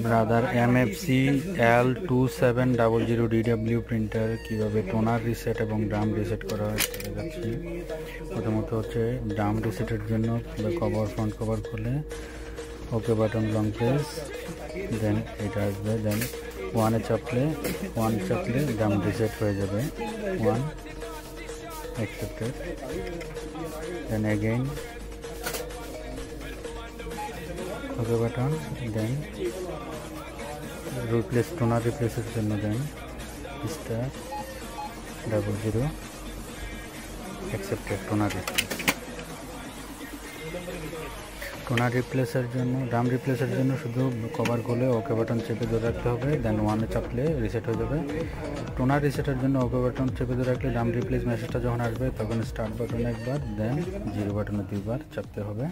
Brother MFC L2700DW printer কিভাবে toner reset এবং drum reset করা হয় সেটা দেখাচ্ছি। প্রথমত হচ্ছে ড্রাম রিসেটের জন্য কভার ফ্রন্ট কভার খুলে ওকে বাটন লং প্রেস, দেন এটা আসবে, দেন ওয়ান চাপলে ড্রাম রিসেট হয়ে যাবে। 1 accepted, then again okay button, then replace toner replaceর জন্য দেন *00 accepted toner replace। টোনার রিপ্লেসের জন্য ড্রাম রিপ্লেসের জন্য শুধু কভার খুলে ওকে বাটন চেপে ধরে রাখতে হবে, দেন 1 চাপলে রিসেট হয়ে যাবে। টোনার রিসেটের জন্য ওকে বাটন চেপে ধরে রাখলে ড্রাম রিপ্লেস মেসেজটা যখন আসবে তখন স্টার্ট বাটনে একবার, দেন 0 বাটনে 2বার চাপতে হবে।